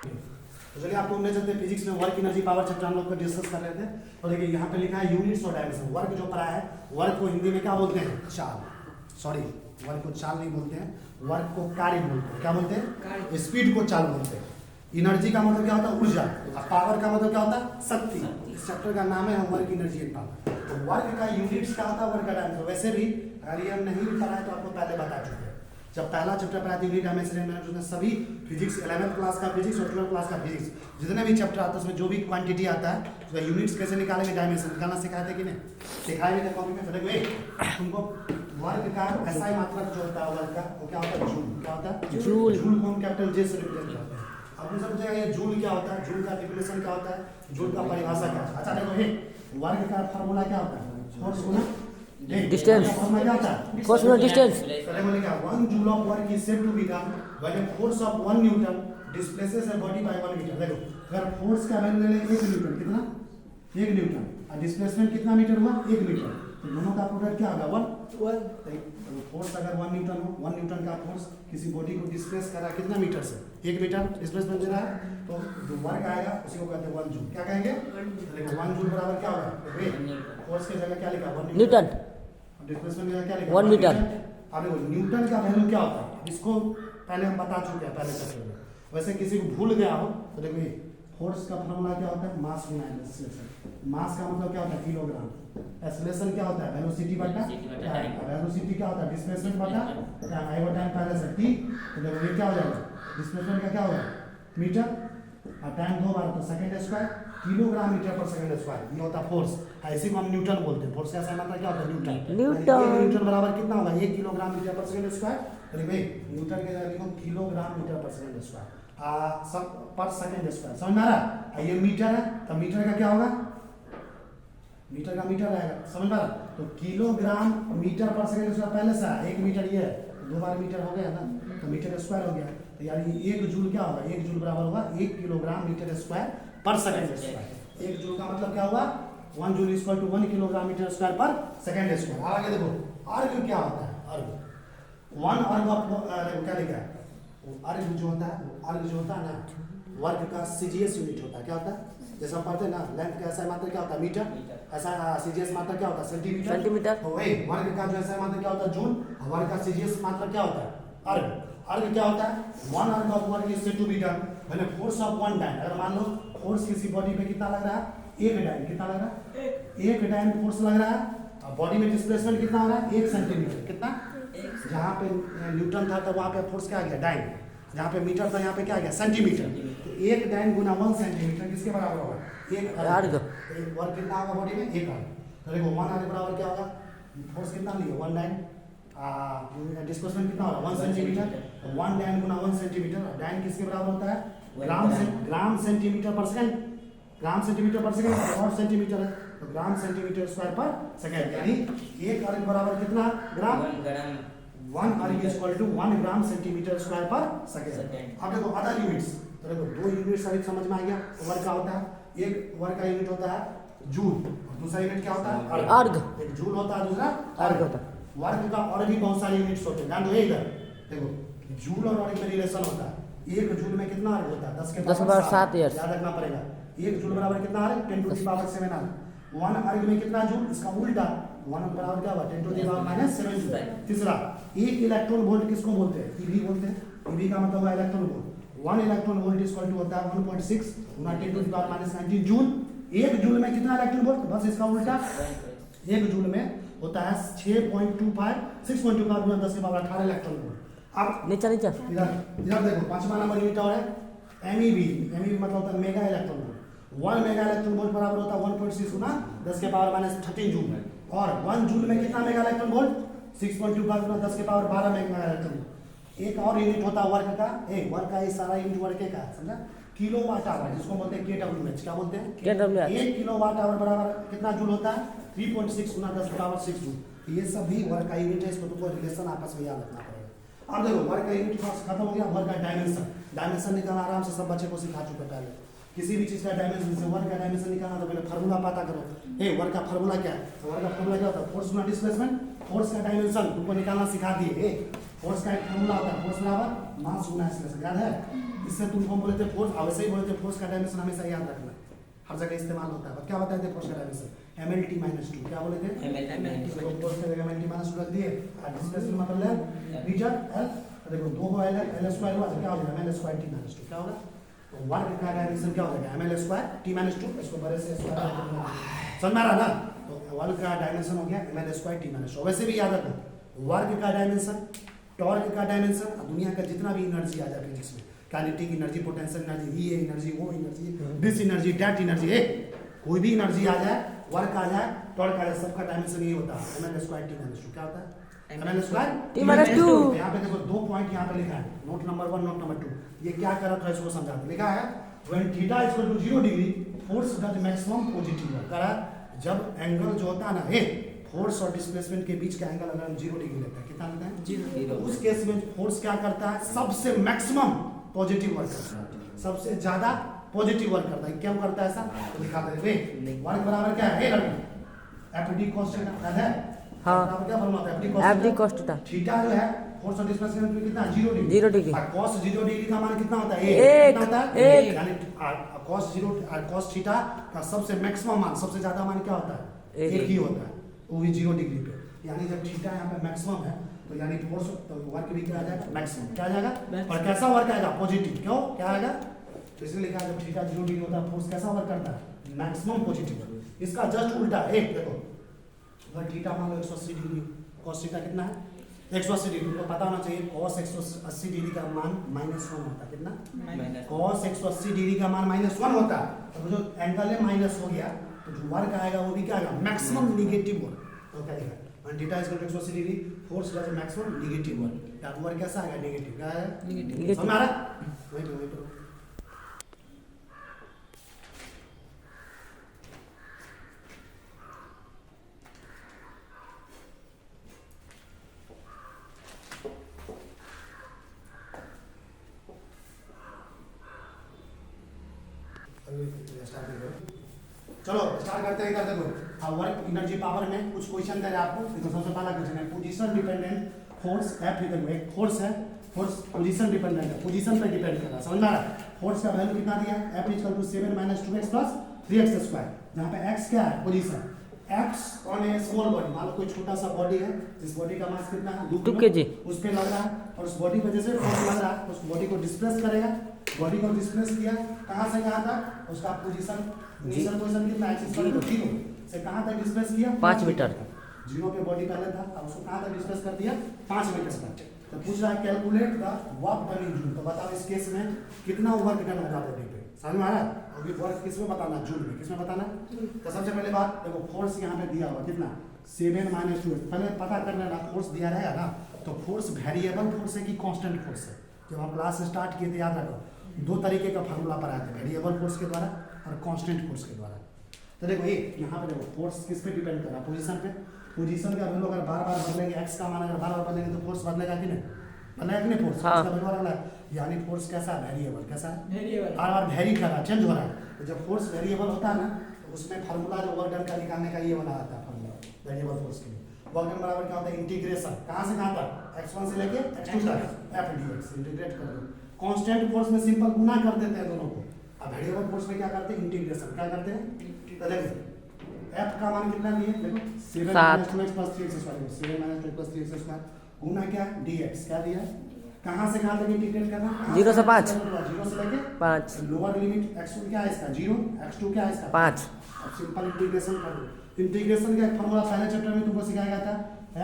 तो चलिए आपको हमने चलते फिजिक्स में वर्क एनर्जी पावर चैप्टर हम लोग को डिस्कस कर रहे थे। तो देखिए यहाँ पे लिखा है यूनिट्स और डायमेंशन। वर्क जो पढ़ा है, वर्क को हिंदी में क्या बोलते हैं? चाल। सॉरी, वर्क को चाल नहीं बोलते हैं, वर्क को कार्य बोलते हैं। क्या बोलते हैं? स्पीड को चाल बोलते हैं। एनर्जी का मतलब क्या होता है? ऊर्जा। और पावर का मतलब क्या होता है? शक्ति। इस चैप्टर का नाम है वर्क एनर्जी एंड पावर। तो वर्क का यूनिट्स क्या होता है, वर्क का डायमेंशन। वैसे भी अगर ये हम नहीं भी पढ़ा है तो आपको पहले बता चुके हैं। जब पहला चैप्टर पढ़ा यूनिट डायमेंशन, सभी फिजिक्स 11th क्लास का फिजिक्स और 12th क्लास का फिजिक्स जितने भी चैप्टर आता है उसमें जो भी क्वांटिटी आता है उसका यूनिट्स कैसे निकालेंगे, डायमेंशन निकालना सिखाए थे कि नहीं? सिखाए भी थे कॉपी में। देखो तुमको वर्क का ऐसा ही मात्रक जो होता है वर्क का, वो क्या होता है? जूल। क्या होता है? जूल। जूल को हम कैपिटल जे से रिप्रेजेंट करते हैं। अब मुझे समझेगा ये जूल क्या होता है, जूल का डेफिनेशन क्या होता है, जूल का परिभाषा क्या है। अच्छा देखो ये वर्क का फार्मूला क्या होता है? फोर्स गुना डिस्टेंस, फोर्स गुना डिस्टेंस। बोले क्या? 1 joule of work is said to be done when a force of 1 newton displaces a body by 1 metre. देखो अगर फोर्स का वैल्यू ले लें 1 न्यूटन, कितना? 1 न्यूटन, और डिस्प्लेसमेंट कितना मीटर हुआ? 1 मीटर, तो दोनों का प्रोडक्ट क्या होगा? 1। तो फोर्स अगर 1 न्यूटन हो, 1 न्यूटन का फोर्स किसी बॉडी को डिस्प्लेस कर रहा है कितना मीटर से? 1 मीटर डिस्प्लेसमेंट दे रहा है, तो जो वर्क आएगा उसी को कहते हैं 1 जूल। क्या कहेंगे? देखो 1 जूल बराबर क्या होगा? फोर्स की जगह क्या लिखा? 1 न्यूटन। डिस्प्लेसमेंट का क्या लिखा? 1 मीटर। अब देखो न्यूटन का वैल्यू क्या होता है, इसको पहले हम बता चुके हैं पहले चैप्टर में। वैसे किसी को भूल गया हो तो देखो ये फोर्स का फॉर्मूला क्या होता है? मास गुना एक्सेलरेशन। मास का मतलब क्या होता है? किलोग्राम। एक्सेलरेशन क्या होता है? वेलोसिटी बटा टाइम। वेलोसिटी क्या होता है? डिस्प्लेसमेंट बटा टाइम। आई बटा टाइम पहले से टी, तो देखो ये क्या हो जाएगा? डिस्प्लेसमेंट का क्या होगा? मीटर, और टाइम 2 बार तो सेकंड स्क्वायर, किलोग्राम मीटर पर सेकंड स्क्वायर। ये होता है फोर्स। ऐसे को हम न्यूटन बोलते हैं। फोर्स का सही मतलब क्या होता है? न्यूटन। न्यूटन। 1 न्यूटन बराबर कितना होगा? 1 किलोग्राम मीटर पर सेकंड स्क्वायर। अरे भाई न्यूटन के जगह लिखो किलोग्राम मीटर पर सेकंड स्क्वायर, सब पर सेकंड स्क्वायर। समझ में आ रहा है? ये मीटर है तो मीटर का क्या होगा? मीटर का मीटर रहेगा। समझ में आ रहा? तो किलोग्राम मीटर पर सेकंड स्क्वायर पहले से 1 मीटर ये है, 2 बार मीटर हो गया ना, तो मीटर स्क्वायर हो गया। तो यानी 1 जूल क्या होगा? 1 जूल बराबर होगा 1 किलोग्राम मीटर स्क्वायर पर सेकंड स्क्वायर। 1 जूल का मतलब क्या होगा? 1 joule equal to 1 kilogram metre square पर सेकंड स्क्वायर। आगे देखो अर्ग क्या होता है? अर्ग 1 अर्ग ऑफ क्या लिखा है? अर्ग जो होता है, अर्ग जो होता है ना, वर्क का सीजीएस यूनिट होता है। क्या होता है? जैसे हम पढ़ते हैं ना, लेंथ का ऐसा मात्रा क्या होता है? मीटर। ऐसा सीजीएस मात्रा क्या होता है? सेंटीमीटर। सेंटीमीटर। तो वही वर्ग का जो ऐसा मात्रा क्या होता है? जूल। वर्ग का सीजीएस मात्रा क्या होता है? अर्ग। अर्ग क्या होता है? 1 erg of work is said to be done when a force of 1 dyne. अगर मान लो फोर्स किसी बॉडी पे कितना लग रहा है? 1 डाइन। कितना लग रहा है? 1 डाइन फोर्स लग रहा है। बॉडी में डिस्प्लेसमेंट कितना हो रहा है? 1 सेंटीमीटर। कितना? जहाँ पे न्यूटन था तो वहाँ पे फोर्स क्या आ गया? डाइन। जहाँ पे मीटर था यहाँ पे क्या आ गया? सेंटीमीटर। तो 1 डाइन गुना 1 सेंटीमीटर किसके बराबर होगा? 1 अर्ग। वर्क कितना होगा बॉडी में? 1 अर्ग। तो देखो 1 अर्ग बराबर क्या होगा? फोर्स कितना लिया? 1 डाइन। डिस्प्लेसमेंट कितना होगा? 1 सेंटीमीटर। 1 डाइन गुना 1 सेंटीमीटर। डाइन किसके बराबर होता है? ग्राम सेंटीमीटर पर सेकंड। ग्राम सेंटीमीटर पर सेकंड और सेंटीमीटर है तो ग्राम सेंटीमीटर स्क्वायर पर सेकंड। यानी 1 अर्ग बराबर कितना gram? 1 erg is equal to 1 gram centimetre square पर सेकंड। अब देखो अदर यूनिट्स। तो देखो 2 यूनिट्स अभी समझ में आ गया। वर्क का होता है, एक वर्क का यूनिट होता है जूल और दूसरा यूनिट क्या होता है? अर्ग। एक जूल होता है, दूसरा अर्ग होता है। वर्क का और भी बहुत सारे यूनिट्स होते हैं। ध्यान दो इधर देखो, जूल और अर्ग में रिलेशन होता है। 1 जूल में कितना अर्ग होता है? 10 के पावर 7 याद रखना पड़ेगा। 1 जूल बराबर कितना अर्ग? 10 टू द पावर 7 अर्ग। 1 अर्ग में कितना जूल? इसका उल्टा 1 बराबर क्या हुआ? 10 टू द पावर -7 जूल। तीसरा 1 इलेक्ट्रॉन वोल्ट किसको बोलते हैं? ईवी बोलते हैं। ईवी का मतलब हुआ electron volt. 1 electron volt is equal to होता है 1.6 गुना 10 to the power -19 joule. 1 joule में कितना इलेक्ट्रॉन वोल्ट? बस इसका उल्टा 1 जूल में होता है 6.25 गुना 10 के पावर 18 इलेक्ट्रॉन वोल्ट। अब नीचे नीचे इधर देखो 5वां नंबर यूनिट और है एमईवी। एमईवी मतलब होता है mega electron volt. 1 mega electron volt बराबर होता है 1.6 गुना 10 के पावर -13 जूल। और 1 जूल में कितना मेगा इलेक्ट्रॉन वोल्ट? 6.25 गुना 10 के पावर 12 मेगा इलेक्ट्रॉन वोल्ट। एक और यूनिट होता है वर्क का। वर्क का ये सारा यूनिट वर्क का समझा? किलोवाट आवर, जिसको बोलते हैं केडब्ल्यूएच। क्या बोलते हैं? केडब्ल्यूएच। 1 किलोवाट आवर बराबर कितना जूल होता है? 3.6 गुना 10 के पावर 6 जूल। ये सब भी वर्क का यूनिट है। इसको तुमको रिलेशन आपस में याद रखना पड़ेगा। अब देखो वर्क का यूनिट खत्म हो गया। वर्क का डायमेंशन। डायमेंशन निकालना आराम से सब बच्चे को सिखा चुके पहले। किसी भी चीज का डायमेंशन, जैसे वर्क का डायमेंशन निकालना तो पहले फार्मूला पता करो। वर्क का फार्मूला क्या है? तो वर्क का फार्मूला क्या होता है? फोर्स गुना डिस्प्लेसमेंट। फोर्स का डायमेंशन तुमको निकालना सिखा दिए। फोर्स का एक फार्मूला होता है, फोर्स बराबर मास गुना एक्सेलरेशन। याद है? इससे तुमको बोले थे फोर्स, वैसे ही बोले थे फोर्स का डायमेंशन हमेशा याद रखना, हर जगह इस्तेमाल होता है। पर क्या बताए थे फोर्स का डायमेंशन MLT -2, क्या बोले थे तो फोर्स का जगह MLT -2 रख दिए। डिस्प्लेसमेंट मतलब है रीजन L, देखो 2 को L² हुआ तो क्या हो जाएगा ML² T -2, क्या होगा तो वर्क का डायमेंशन क्या हो जाएगा ML² T -2, इसको बड़े से स्क्वायर समझ में आ रहा ना, तो वर्क का डायमेंशन हो गया ML² T -2। वैसे भी याद रखो वर्क का डायमेंशन, टॉर्क का डायमेंशन, दुनिया का जितना भी एनर्जी आ जाए फिजिक्स में, काइनेटिक एनर्जी, पोटेंशियल एनर्जी, ये एनर्जी, वो energy, this energy, that energy, कोई भी एनर्जी आ जाए, वर्क आ जाए, टॉर्क आ जाए, सबका डायमेंशन ये होता है ML² T -2। क्या होता है ML² T -2। यहाँ पे देखो 2 पॉइंट यहाँ पे लिखा है, नोट नंबर 1 नोट नंबर 2, ये क्या कर रहा था इसको समझाते, लिखा है when theta is equal to 0 degree force does maximum positive work, करा जब एंगल जो होता है ना फोर्स और डिस्प्लेसमेंट के बीच का एंगल अगर हम 0 डिग्री लेते हैं, कितना लेते हैं 0, उस केस में फोर्स क्या करता है सबसे मैक्सिमम पॉजिटिव वर्क करता है, सबसे ज्यादा पॉजिटिव वर्क करता है। क्यों करता है ऐसा तो दिखाते हैं, वर्क बराबर क्या है FD cos थीटा, याद है हाँ बराबर क्या फॉर्मूला होता है FD cos थीटा, थीटा जो है फोर्स और डिस्प्लेसमेंट में कितना 0 डिग्री, 0 डिग्री, और cos 0 डिग्री का मान कितना होता है एक, कितना होता है एक। यानी cos थीटा का सबसे मैक्सिमम मान, सबसे ज्यादा मान क्या होता है एक। एक ही होता है, वो भी 0 डिग्री पे, यानी जब थीटा यहाँ पे मैक्सिमम है तो यानी फोर्स तो वर्क भी क्या आ जाएगा मैक्सिमम, क्या आ जाएगा और कैसा वर्क आएगा पॉजिटिव, क्यों क्या आएगा तो इसलिए लिखा है जब थीटा 0 डिग्री होता है फोर्स कैसा वर्क करता है मैक्सिमम पॉजिटिव। इसका जस्ट उल्टा एक देखो, अगर थीटा मान लो 180 डिग्री, cos थीटा कितना है 180 डिग्री, तो पता होना चाहिए cos 180 डिग्री का मान -1 होता है, कितना cos 180 डिग्री का मान -1 होता है, तो जो एंगल है माइनस हो गया तो जो वर्क आएगा वो भी क्या आएगा मैक्सिमम नेगेटिव वर्क, तो क्या लिखा है theta is equal to 180 degree force does maximum negative work, या वर्क कैसा आएगा नेगेटिव, क्या आएगा नेगेटिव, समझ आ रहा वेट चलो स्टार्ट करते हैं, देखो अब वर्क एनर्जी पावर में कुछ क्वेश्चन दे रहे हैं आपको, देखो सबसे पहला क्वेश्चन है position dependent force F equal to एक फोर्स है, फोर्स पोजीशन डिपेंडेंट है, पोजीशन पर डिपेंड कर रहा है, समझ में आ रहा है। फोर्स का वैल्यू कितना दिया है F equal to 7 - 2x + 3x square, जहां पे x क्या है position, x on A small body, मान लो कोई छोटा सा बॉडी है जिस बॉडी का मास कितना है 2 kg, उस पे लग रहा है और उस बॉडी पे जैसे फोर्स लग रहा है उस बॉडी को डिस्प्लेस करेगा, बॉडी को डिस्प्लेस किया कहां से कहां तक, उसका पोजीशन इनिशियल पोजीशन कितना x इक्वल टू 0 से कहां तक डिस्प्लेस किया 5 मीटर, 0 पे बॉडी पहले था, अब उसको कहां तक डिस्प्लेस कर दिया 5 मीटर तक। तो पूछ रहा है calculate the work done in joule, तो बताओ इस केस में कितना वर्क डन होगा बॉडी पे, समझ में आ रहा है। अभी वर्क किस में बताना, जूल में, किस में बताना, तो सबसे पहले बात देखो फोर्स यहाँ पे दिया हुआ कितना 7 - 2, पहले पता कर लेना फोर्स दिया रहेगा ना, तो फोर्स वेरिएबल फोर्स है कि कांस्टेंट फोर्स है। जब हम क्लास स्टार्ट किए थे याद रखो 2 तरीके का फार्मूला पढ़ाए थे, वेरिएबल फोर्स के द्वारा और कांस्टेंट फोर्स के द्वारा। तो देखो ये यहाँ पे देखो फोर्स किस पे डिपेंड कर रहा है पोजीशन पे, पोजीशन का वैल्यू अगर बार बार बदलेंगे, एक्स का मान अगर बार बार बदलेंगे तो फोर्स बदलेगा कि नहीं, बदलेगा कि नहीं फोर्स, हाँ। उसका वैल्यू बदला है, यानी फोर्स कैसा है वेरिएबल, कैसा है वेरिएबल, बार बार वेरी कर रहा है, चेंज हो रहा है। तो जब फोर्स वेरिएबल होता है ना तो उसमें फार्मूला जो वर्क डन का निकालने का ये वाला आता है फार्मूला वेरिएबल फोर्स के लिए। वर्क डन बराबर क्या होता है इंटीग्रेशन, कहां से कहां तक x1 से लेके x2 तक f dx, इंटीग्रेट कर दो। कांस्टेंट फोर्स में सिंपल गुना कर देते हैं दोनों को, अब वेरिएबल फोर्स में क्या करते हैं इंटीग्रेशन, क्या करते हैं तो देखो f का मान कितना लिए देखो 7 - 2x + 3x square, 7 - 2x + 3x square गुना क्या dx, क्या दिया कहां से कहां तक इंटीग्रेट करना 0 से 5, 0 से लेके 5, लोअर लिमिट x1 क्या है इसका 0, x2 क्या है इसका 5, अब सिंपल इंटीग्रेशन कर दो। इंटीग्रेशन का एक फार्मूला पहले चैप्टर में तुमको सिखाया गया था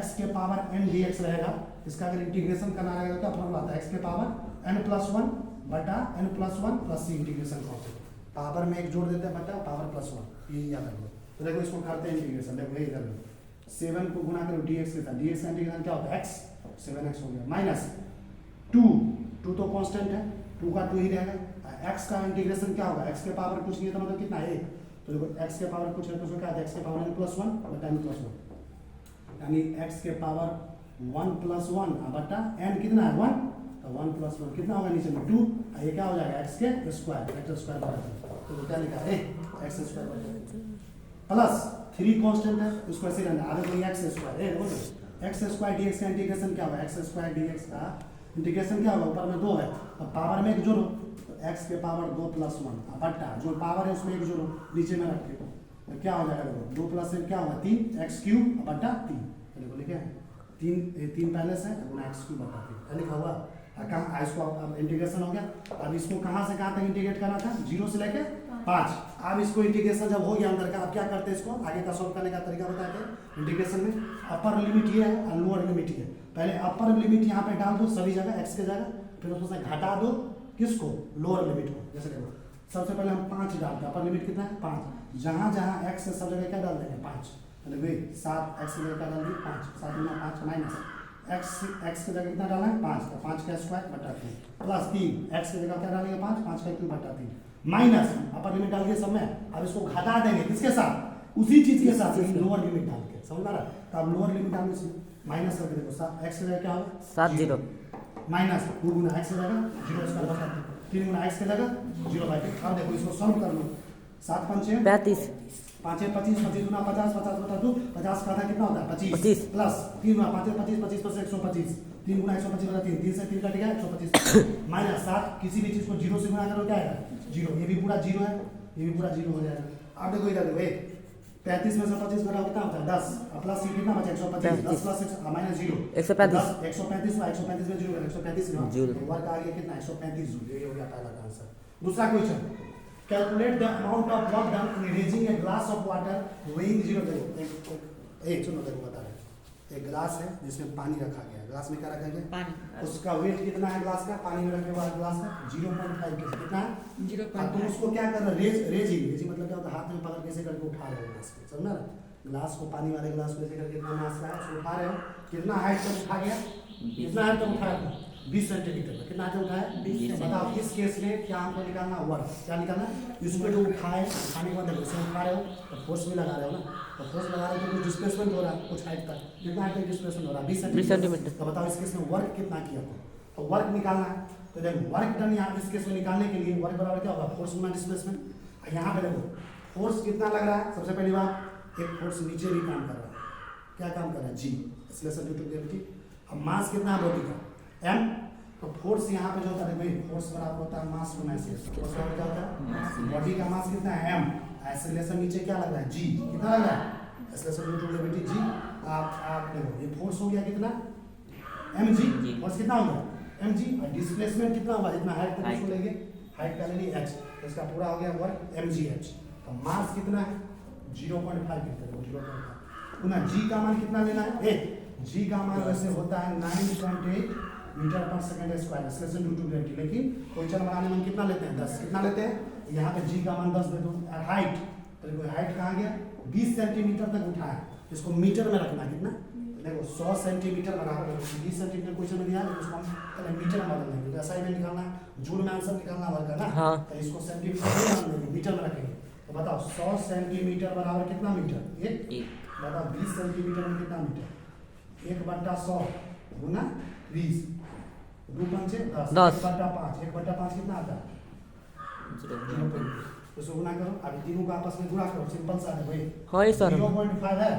x के पावर n dx रहेगा, इसका अगर इंटीग्रेशन करना रहेगा तो क्या फार्मूला था x के पावर n + 1 बटा n + 1 + c integration concept, power में एक जोड़ देते हैं बटा पावर +1, ये याद रखो। तो देखो इसको करते हैं इंटीग्रेशन, देखो ये कर लो 7 को गुना करो dx के साथ, dx का इंटीग्रेशन क्या होता है x, 7x हो गया माइनस 2 तो कांस्टेंट है 2 का 2 ही रहेगा, x का इंटीग्रेशन क्या होगा x के पावर कुछ नहीं है तो मतलब कितना है 1, तो देखो x के पावर कुछ है तो उसको क्या है x के पावर n + 1 बटा n + 1, यानी x के पावर 1 + 1 बटा n कितना है 1, तो 1 + 1 कितना होगा नीचे में 2, ये क्या हो जाएगा x के स्क्वायर, x स्क्वायर बटा, तो क्या लिखा है x स्क्वायर बटा प्लस 3 कांस्टेंट है उसको ऐसे रहना, आगे कोई x स्क्वायर है बोलो x स्क्वायर dx का इंटीग्रेशन क्या होगा x स्क्वायर dx का इंटीग्रेशन क्या होगा, ऊपर में 2 है और पावर में 1 जोड़ो, तो x के पावर 2 + 1 बट्टा जो पावर है उसमें 1 जोड़ो नीचे में रख के, तो क्या हो जाएगा देखो 2 + 1 क्या होगा 3x³ बट्टा 3, देखो लिखे हैं 3 पहले से गुना x³ बट्टा 3 लिखा हुआ। कहाँ इसको अब इंटीग्रेशन हो गया, अब इसको कहाँ से कहाँ तक इंटीग्रेट करना था 0 से लेके 5। अब इसको इंटीग्रेशन जब हो गया अंदर का, अब क्या करते हैं इसको आगे का सॉल्व करने का तरीका बताते हैं। इंटीग्रेशन में अपर लिमिट ये है और लोअर लिमिट ये है, पहले अपर लिमिट यहाँ पे डाल दो सभी जगह x के जगह, फिर उसमें से घटा दो किसको लोअर लिमिट को। जैसे देखो सबसे पहले हम 5 डालते हैं, अपर लिमिट कितना है 5, जहाँ जहाँ x है सब जगह क्या डाल देंगे 5, मतलब वही 7 x की जगह क्या डाल दी 5, 7 गुना 5 माइनस x की जगह कितना डाला है 5, तो 5 का स्क्वायर बटा 3 प्लस 3 x की जगह क्या डालेंगे 5, 5 का क्यूब बटा 3 माइनस अपर लिमिट डाल दिए सब में। अब इसको घटा देंगे किसके साथ, उसी चीज के साथ लोअर लिमिट डाल के, समझ आ रहा है। तो अब लोअर लिमिट डालने से माइनस करके देखो x की जगह क्या होगा 7 माइनस 2 गुना x की जगह 0 स्क्वायर बटा 3 गुना x की जगह 0/2। अब देखो इसको सॉल्व कर लो, 7 × 5 = 35 5 × 25 25 गुना 50 50 बटा 2 50 का आधा कितना होता है 25 25 प्लस 3 गुना 5 × 25 25 + 125 3 गुना 125 बटा 3 3 से 3 कट गया 125 माइनस 7 किसी भी चीज को 0 से गुना करो क्या आएगा 0, ये भी पूरा 0 है ये भी पूरा 0 हो जाएगा। अब देखो इधर देखो 35 में से 25 घटाओ कितना होता है 10 प्लस कितना बचा 125 10 + 6 माइनस 0 135 135 में 0 135 वर्क आ गया कितना 135 जूल, ये हो गया पहला का आंसर। दूसरा question, calculate the amount of work done in raising a glass of water weighing 0। देखो एक सुनो देखो बता रहे, एक ग्लास है जिसमें पानी रखा गया है, ग्लास में क्या रखा गया पानी, उसका वेट कितना है ग्लास का, पानी में रखे हुआ ग्लास का 0.5 केजी कितना है 0.5। तुम उसको क्या कर रहे हो रेजिंग मतलब क्या होता है हाथ में पकड़ कैसे करके उठा रहे हो ग्लास को, समझना ना, ग्लास को पानी वाले ग्लास को ऐसे करके कितना मास का है उसको उठा रहे हो, कितना हाइट तक उठा गया, कितना हाइट तक उठाया 20 सेंटीमीटर तक, कितना हाइट उठाया 20। बताओ इस केस में क्या हमको निकालना वर्क, क्या निकालना, इसको जो उठाए उठाने के बाद देखो इसे उठा रहे हो तो फोर्स भी लगा रहे हो ना, तो फोर्स लगा रहे हो तो कुछ डिस्प्लेसमेंट हो रहा है कुछ हाइट तक, कितना हाइट तक डिस्प्लेसमेंट हो रहा है 20 सेंटीमीटर। तो बताओ इस केस में वर्क कितना किया तो वर्क निकालना है। तो देखो वर्क डन यहाँ इस केस में निकालने के लिए वर्क बराबर क्या होगा फोर्स गुना डिस्प्लेसमेंट। यहाँ पे देखो फोर्स कितना लग रहा है, सबसे पहली बात एक फोर्स नीचे भी काम कर रहा है, क्या काम कर रहा है जी एक्सेलरेशन ड्यू टू ग्रेविटी। अब मास कितना है बॉडी का m, तो फोर्स यहाँ पे जो होता है भाई फोर्स बराबर होता है मास गुना एक्सेलरेशन, फोर्स बराबर क्या होता है बॉडी का मास कितना है m, एक्सेलरेशन नीचे क्या लग रहा है g, कितना लग रहा है acceleration due to gravity g। आप देखो ये फोर्स हो गया कितना mg, फोर्स कितना हो गया mg और डिस्प्लेसमेंट कितना होगा जितना हाइट तक इसको लेंगे हाइट का लेंगे h, तो इसका पूरा हो गया वर्क mgh। तो मास कितना है 0.5 कितना 0.5 गुना g का मान कितना लेना है g का मान वैसे होता है 9.8 मीटर पर second square acceleration due to gravity, लेकिन क्वेश्चन बनाने में कितना लेते हैं 10, कितना लेते हैं यहाँ पे g का मान 10 दे दो। हाइट तो देखो हाइट कहाँ गया 20 सेंटीमीटर तक उठाया, इसको मीटर में रखना कितना, देखो 100 सेंटीमीटर बराबर 20 सेंटीमीटर क्वेश्चन में दिया है, उसको हम पहले मीटर में बदल देंगे, जैसा ही में निकालना जूल में आंसर निकालना वर्क है ना, हाँ। तो इसको सेंटीमीटर में बदल देंगे मीटर में रखेंगे। तो बताओ 100 सेंटीमीटर बराबर कितना मीटर एक, बताओ 20 सेंटीमीटर में कितना मीटर 1/100 गुना 20 2 5 10 1/5 1/5 कितना आता है 0.2, इसको गुना करो, अभी तीनों को आपस में गुणा करो, सिंपल सा है भाई हाँ ये सर 0.5 है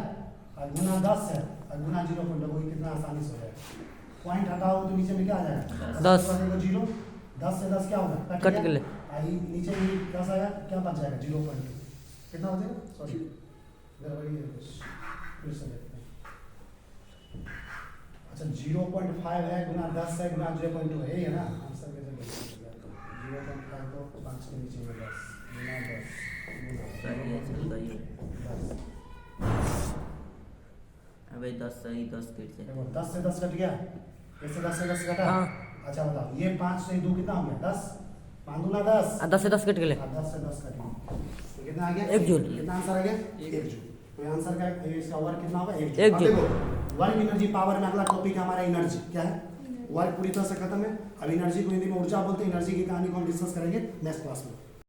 और गुना 10 है और गुना 0.2 कितना आसानी से हो जाएगा, पॉइंट हटाओ तो नीचे में क्या आ जाएगा 10 0 10 से 10 क्या होगा कट गया। गए। आई नीचे भी 10 आया क्या बच जाएगा 0.2 कितना हो जाएगा सॉरी गड़बड़ी है कुछ फिर से देखते हैं। अच्छा 0.5 है गुना 10 है गुना 0.2 है ये ना आंसर कैसे बोलेंगे 0.5 को 5 के नीचे में 10 गुना 10 अबे 10 सही 10 कट जाए, देखो 10 से 10 कट गया, इससे 10 से 10 कटा। हाँ। अच्छा बताओ ये 5 से 2 कितना हो गया 10 5 दूना 10 10 से 10 कट गए। 10 से 10 कट गया तो कितना आ गया 1 जूल। कितना आंसर आ गया 1 जूल। तो ये आंसर का इसका वर्क कितना होगा 1 एक जूल। अब जूल। देखो वर्क एनर्जी पावर में अगला टॉपिक हमारा एनर्जी क्या है, वर्क पूरी तरह से खत्म है, अब एनर्जी को हिंदी में ऊर्जा बोलते हैं, एनर्जी की कहानी को हम डिस्कस करेंगे नेक्स्ट क्लास में।